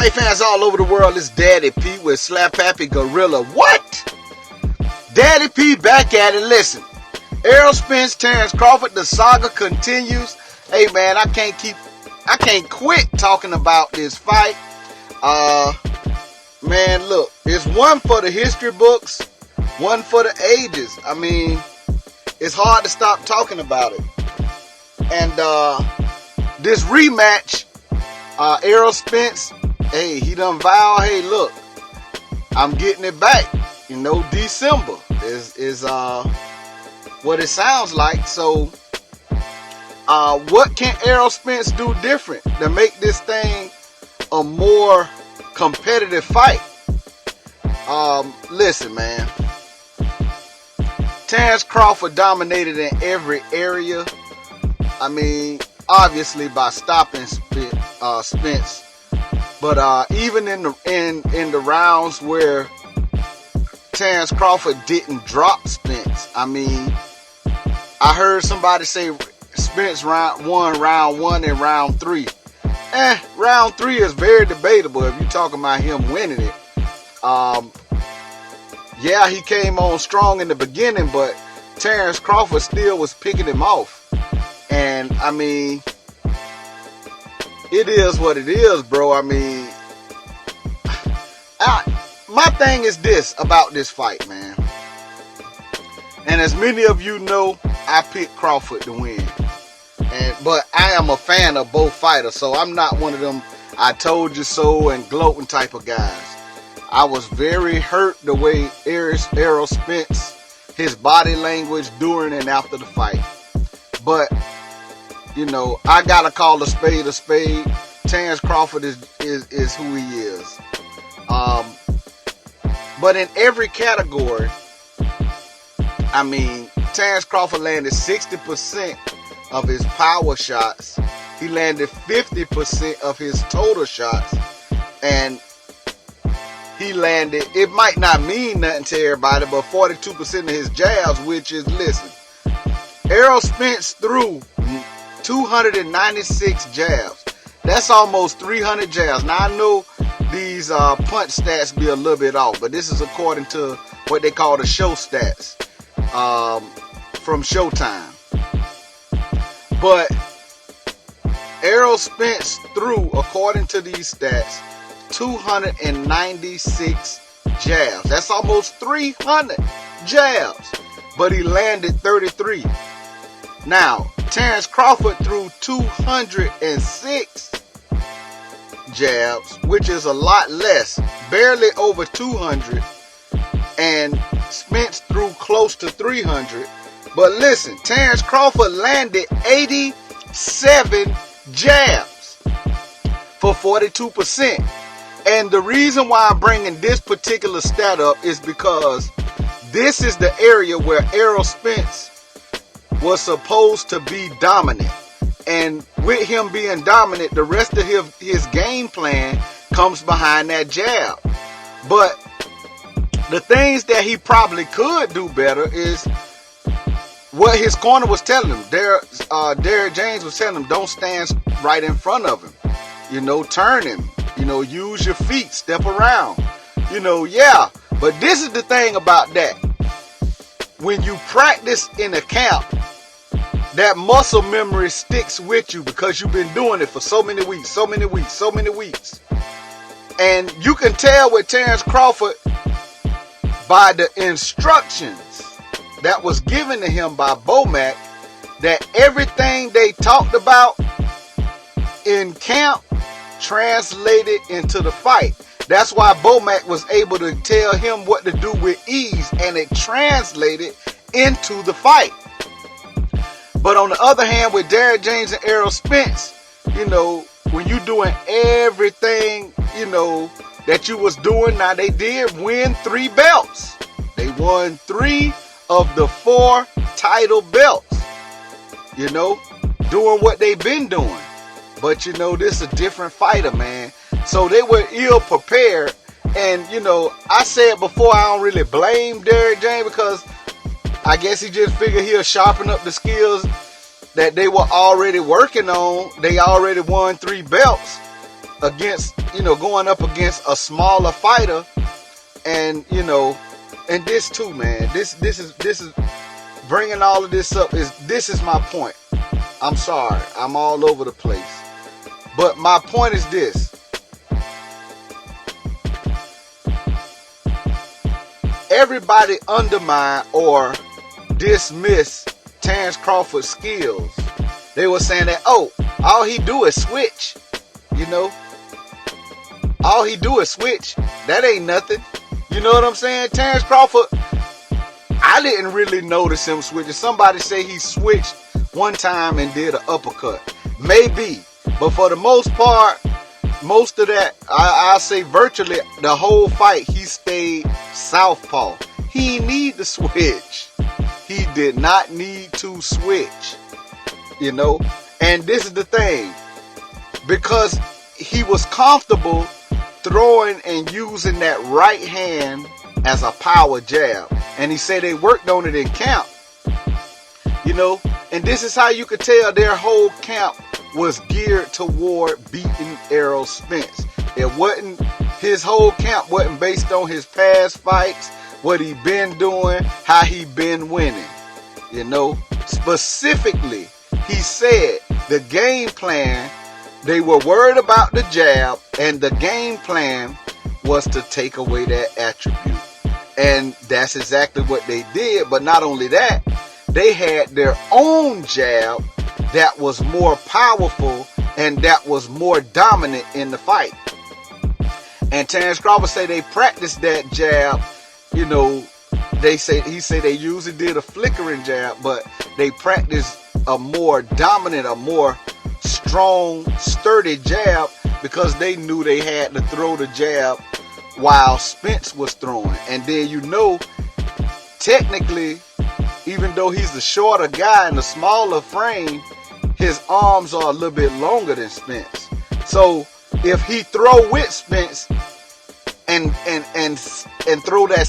Fight fans all over the world, it's Daddy P with Slap Happy Gorilla. What? Daddy P back at it. Listen, Errol Spence, Terence Crawford, the saga continues. Hey man, I can't quit talking about this fight. Man, look, it's one for the history books, one for the ages. I mean, it's hard to stop talking about it. And this rematch, Errol Spence, hey, he done vowed, hey, look, I'm getting it back. You know, December is what it sounds like. So, what can Errol Spence do different to make this thing a more competitive fight? Listen, man. Terence Crawford dominated in every area. I mean, obviously by stopping Spence. But even in the rounds where Terence Crawford didn't drop Spence, I mean, I heard somebody say Spence won round 1 and round 3. Round 3 is very debatable if you're talking about him winning it. Yeah, he came on strong in the beginning, but Terence Crawford still was picking him off. And I mean, it is what it is, bro. I mean, my thing is this about this fight, man. And as many of you know, I picked Crawford to win. But I am a fan of both fighters, so I'm not one of them I told you so and gloating type of guys. I was very hurt the way Errol Spence, his body language during and after the fight. But, you know, I gotta call a spade a spade. Terence Crawford is who he is. But in every category, I mean, Terence Crawford landed 60% of his power shots. He landed 50% of his total shots. And he landed, it might not mean nothing to everybody, but 42% of his jabs, which is, listen, Errol Spence threw 296 jabs. That's almost 300 jabs. Now, I know these punch stats be a little bit off, but this is according to what they call the show stats from Showtime. But Errol Spence threw, according to these stats, 296 jabs. That's almost 300 jabs. But he landed 33. Now, Terence Crawford threw 206 jabs, which is a lot less, barely over 200. And Spence threw close to 300. But listen, Terence Crawford landed 87 jabs for 42%. And the reason why I'm bringing this particular stat up is because this is the area where Errol Spence was supposed to be dominant. And with him being dominant, the rest of his game plan comes behind that jab. But the things that he probably could do better is what his corner was telling him. Derrick James was telling him, don't stand right in front of him. You know, turn him. You know, use your feet, step around. You know, yeah. But this is the thing about that. When you practice in a camp, that muscle memory sticks with you because you've been doing it for so many weeks. And you can tell with Terence Crawford by the instructions that was given to him by Bomac, that everything they talked about in camp translated into the fight. That's why Bomac was able to tell him what to do with ease, and it translated into the fight. But on the other hand, with Derrick James and Errol Spence, you know, when you doing everything, you know, that you was doing, now they did win 3 belts. They won 3 of the 4 title belts, you know, doing what they've been doing. But, you know, this is a different fighter, man. So they were ill prepared. And, you know, I said before, I don't really blame Derrick James because I guess he just figured he'll sharpen up the skills that they were already working on. They already won 3 belts against, going up against a smaller fighter. And, and this too, man, this is bringing all of this up this is my point. I'm sorry, I'm all over the place. But my point is this. Everybody undermine or dismiss Terence Crawford's skills. They were saying that, all he do is switch. All he do is switch. That ain't nothing. You know what I'm saying? Terence Crawford, I didn't really notice him switching. Somebody say he switched one time and did an uppercut. Maybe. But for the most part, most of that, I say virtually the whole fight, he stayed southpaw. He didn't need to switch. He did not need to switch. And this is the thing. Because he was comfortable throwing and using that right hand as a power jab. And he said they worked on it in camp. And this is how you could tell their whole camp was geared toward beating Errol Spence. His whole camp wasn't based on his past fights, what he been doing, how he been winning. Specifically, he said the game plan, they were worried about the jab, and the game plan was to take away that attribute. And that's exactly what they did. But not only that, they had their own jab that was more powerful and that was more dominant in the fight. And Terence Crawford say they practiced that jab. He said they usually did a flickering jab, but they practiced a more dominant, a more strong, sturdy jab, because they knew they had to throw the jab while Spence was throwing. And then technically, even though he's the shorter guy in the smaller frame, his arms are a little bit longer than Spence. So if he throw with Spence and throw that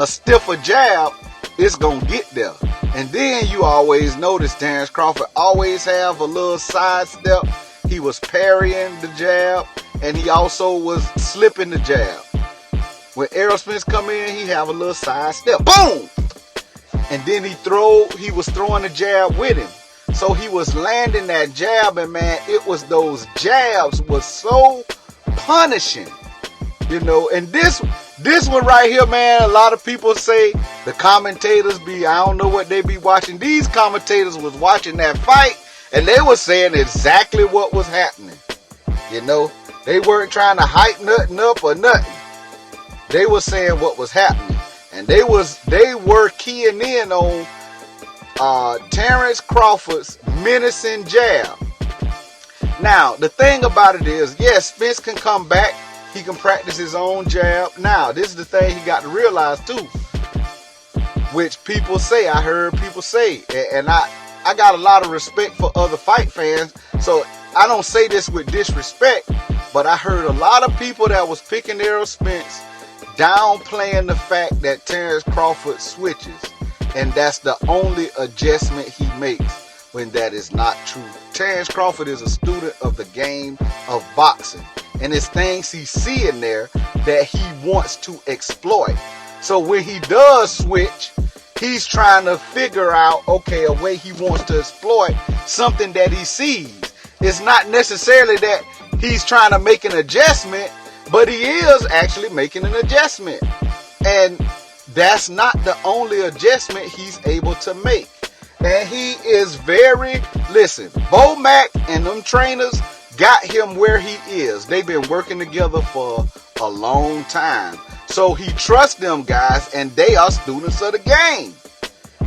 stiffer jab, it's gonna get there. And then you always notice Terence Crawford always have a little side step. He was parrying the jab, and he also was slipping the jab. When Errol Spence come in, he have a little side step. Boom! And then he was throwing the jab with him. So he was landing that jab, and man, those jabs was so punishing. And this one right here, man, a lot of people say the commentators I don't know what they be watching. These commentators was watching that fight, and they were saying exactly what was happening. They weren't trying to hype nothing up or nothing. They were saying what was happening. And they were keying in on Terence Crawford's menacing jab. Now, the thing about it is, yes, Spence can come back. He can practice his own jab. Now, this is the thing he got to realize too, which I heard people say, and I got a lot of respect for other fight fans, so I don't say this with disrespect, but I heard a lot of people that was picking Errol Spence downplaying the fact that Terence Crawford switches, and that's the only adjustment he makes, when that is not true. Terence Crawford is a student of the game of boxing, and it's things he see in there that he wants to exploit. So when he does switch, he's trying to figure out, a way he wants to exploit something that he sees. It's not necessarily that he's trying to make an adjustment, but he is actually making an adjustment. And that's not the only adjustment he's able to make. And he is Bo Mack and them trainers got him where he is. They've been working together for a long time. So he trusts them guys, and they are students of the game.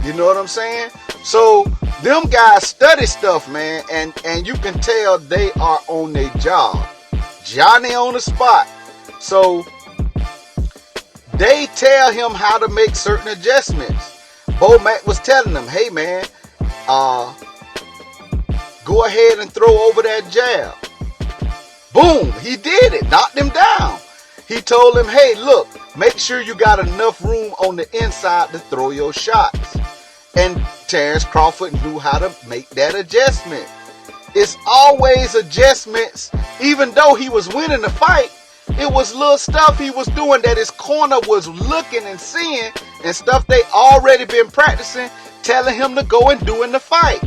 You know what I'm saying? So them guys study stuff, man, and you can tell they are on their job. Johnny on the spot. So they tell him how to make certain adjustments. Bo Mack was telling them, hey man, go ahead and throw over that jab. Boom, he did it, knocked him down. He told him, hey, look, make sure you got enough room on the inside to throw your shots. And Terence Crawford knew how to make that adjustment. it's always adjustments. Even though he was winning the fight, it was little stuff he was doing that his corner was looking and seeing, and stuff they already been practicing, telling him to go and do in the fight.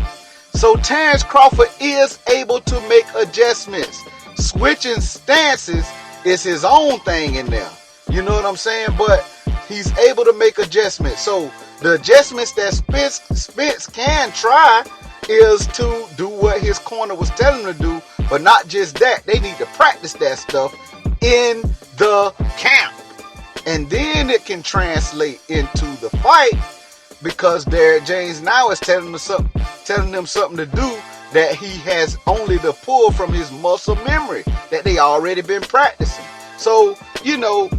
So Terence Crawford is able to make adjustments. Switching stances is his own thing in there. You know what I'm saying? But he's able to make adjustments. So the adjustments that Spence can try is to do what his corner was telling him to do. But not just that. They need to practice that stuff in the camp. And then it can translate into the fight, because Derrick James now is telling them something to do that he has only to pull from his muscle memory that they already been practicing. So, you know,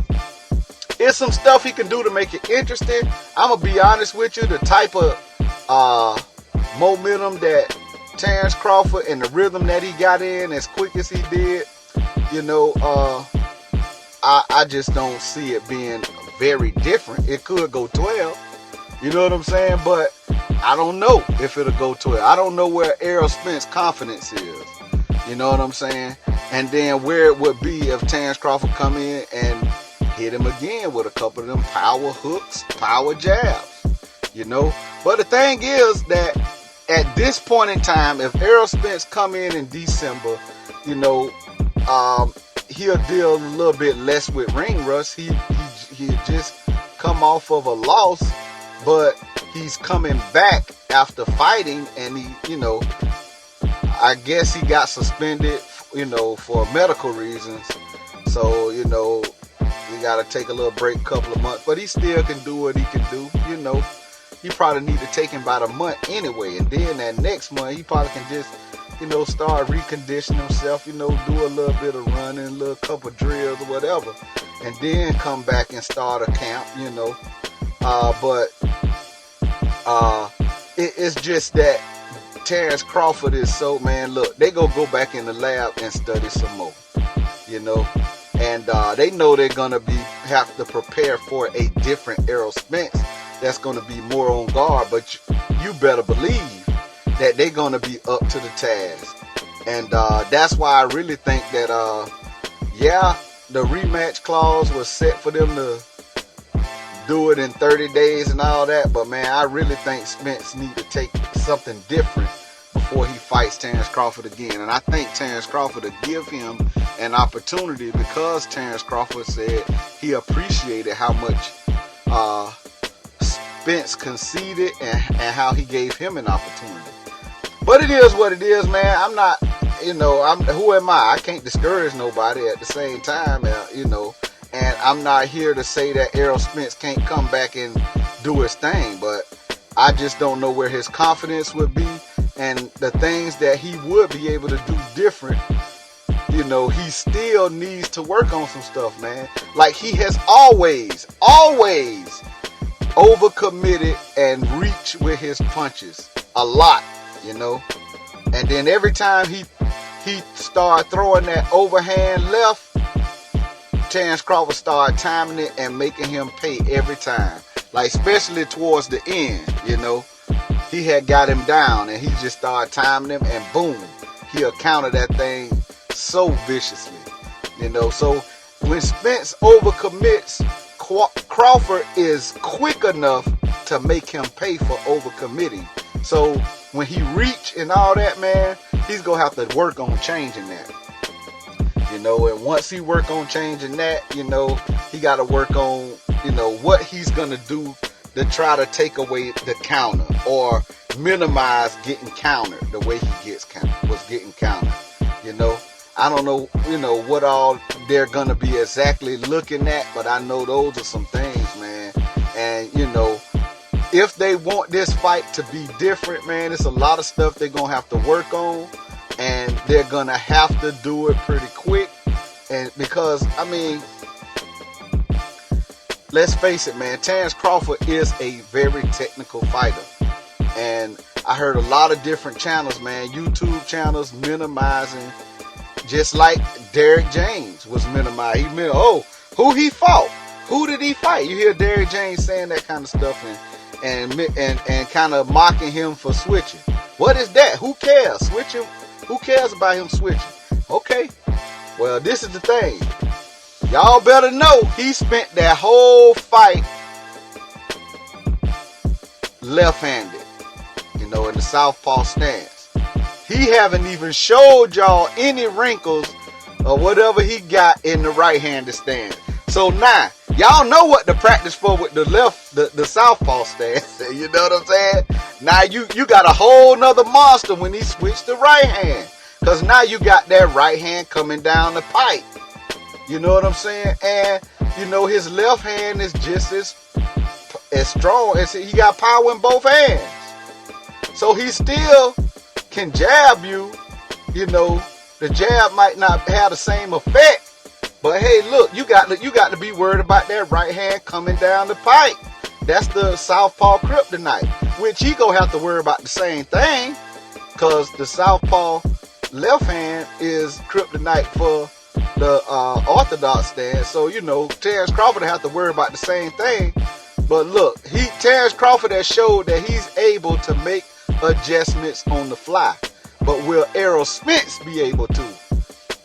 it's some stuff he can do to make it interesting. I'm going to be honest with you, the type of momentum that Terence Crawford and the rhythm that he got in as quick as he did, you know, I just don't see it being very different. It could go 12. You know what I'm saying? But I don't know if it'll go 12. I don't know where Errol Spence's confidence is. You know what I'm saying? And then where it would be if Terence Crawford come in and hit him again with a couple of them power hooks, power jabs. You know? But the thing is that at this point in time, if Errol Spence come in December, you know, he'll deal a little bit less with ring rust. He just come off of a loss, but he's coming back after fighting, and he, you know, I guess he got suspended, you know, for medical reasons. So, you know, he got to take a little break, couple of months, but he still can do what he can do. You know, he probably need to take him about a month anyway, and then that next month he probably can just, you know, start reconditioning himself, you know, do a little bit of running, a little couple drills or whatever, and then come back and start a camp, you know. But it's just that Terence Crawford is so, man, look, they go back in the lab and study some more, you know, and they know they're gonna have to prepare for a different Errol Spence that's gonna be more on guard, but you better believe that they're gonna be up to the task. And that's why I really think that yeah, the rematch clause was set for them to do it in 30 days and all that, but man, I really think Spence need to take something different before he fights Terence Crawford again. And I think Terence Crawford will give him an opportunity, because Terence Crawford said he appreciated how much Spence conceded and how he gave him an opportunity. But it is what it is, man. I'm not, you know, who am I? I can't discourage nobody at the same time, you know. And I'm not here to say that Errol Spence can't come back and do his thing, but I just don't know where his confidence would be, and the things that he would be able to do different. You know, he still needs to work on some stuff, man. Like he has always overcommitted and reached with his punches a lot, you know. And then every time he started throwing that overhand left, Terence Crawford started timing it and making him pay every time. Like, especially towards the end, you know. He had got him down and he just started timing him, and boom, he'll counter that thing so viciously, you know. So when Spence overcommits, Crawford is quick enough to make him pay for overcommitting. So when he reach and all that, man, he's gonna have to work on changing that. You know, and once he work on changing that, you know, he got to work on, you know, what he's going to do to try to take away the counter or minimize getting countered the way he was getting countered. You know, I don't know, you know, what all they're going to be exactly looking at, but I know those are some things, man. And, you know, if they want this fight to be different, man, it's a lot of stuff they're going to have to work on. And they're going to have to do it pretty quick. And because, I mean, let's face it, man, Terence Crawford is a very technical fighter. And I heard a lot of different channels, man, YouTube channels minimizing, just like Derrick James was minimized. Who he fought? Who did he fight? You hear Derrick James saying that kind of stuff and kind of mocking him for switching. What is that? Who cares? Who cares about him switching? Okay. Well, this is the thing. Y'all better know he spent that whole fight left-handed, in the southpaw stance. He haven't even showed y'all any wrinkles or whatever he got in the right-handed stance. So now, y'all know what to practice for with the southpaw stance. You know what I'm saying? Now you got a whole nother monster when he switched to right hand. Because now you got that right hand coming down the pipe. You know what I'm saying? And, his left hand is just as strong as he got power in both hands. So he still can jab you. The jab might not have the same effect. But hey, look, you got to be worried about that right hand coming down the pipe. That's the southpaw kryptonite, which he gonna have to worry about the same thing, cause the southpaw left hand is kryptonite for the orthodox stance. So Terence Crawford have to worry about the same thing. But look, Terence Crawford has showed that he's able to make adjustments on the fly. But will Errol Spence be able to?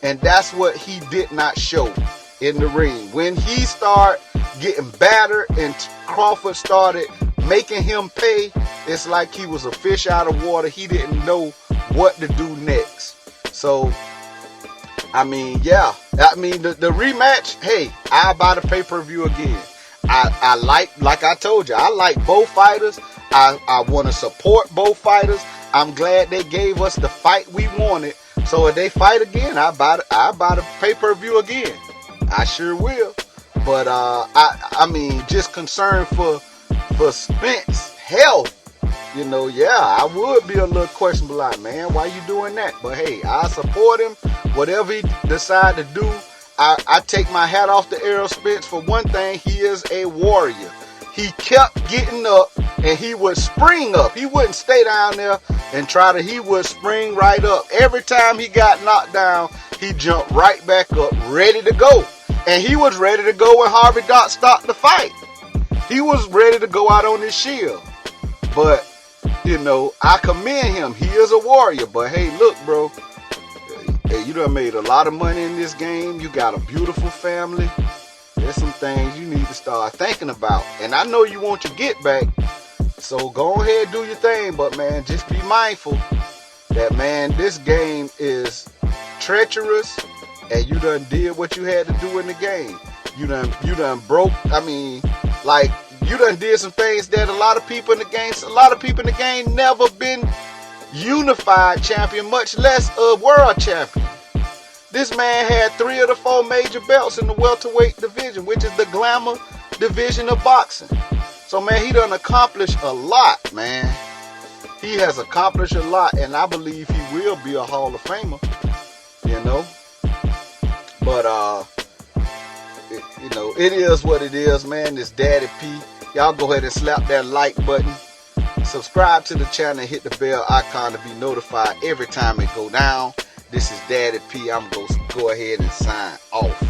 And that's what he did not show in the ring. When he started getting battered and Crawford started making him pay, it's like he was a fish out of water. He didn't know what to do next. So, the rematch, hey, I'll buy the pay-per-view again. I like I told you, I like both fighters. I want to support both fighters. I'm glad they gave us the fight we wanted. So if they fight again, I'll buy the pay-per-view again. I sure will. But just concerned for Spence's health. I would be a little questionable, like, man, why you doing that? But hey, I support him. Whatever he decide to do, I take my hat off to Errol Spence. For one thing, he is a warrior. He kept getting up and he would spring up. He wouldn't stay down there and he would spring right up. Every time he got knocked down, he jumped right back up, ready to go. And he was ready to go when Harvey Dent stopped the fight. He was ready to go out on his shield. But, I commend him. He is a warrior. But hey, look, bro. Hey, you done made a lot of money in this game. You got a beautiful family. There's some things you need to start thinking about. And I know you want your get back. So go ahead and do your thing. But, man, just be mindful that, man, this game is treacherous. And you done did what you had to do in the game. You done broke. You done did some things that a lot of people in the game never been unified champion, much less a world champion. This man had 3 of the 4 major belts in the welterweight division, which is the glamour division of boxing. So, man, he done accomplished a lot, man. He has accomplished a lot, and I believe he will be a Hall of Famer, But, it is what it is, man. It's Daddy P. Y'all go ahead and slap that like button. Subscribe to the channel and hit the bell icon to be notified every time it go down. This is Daddy P. I'm going to go ahead and sign off.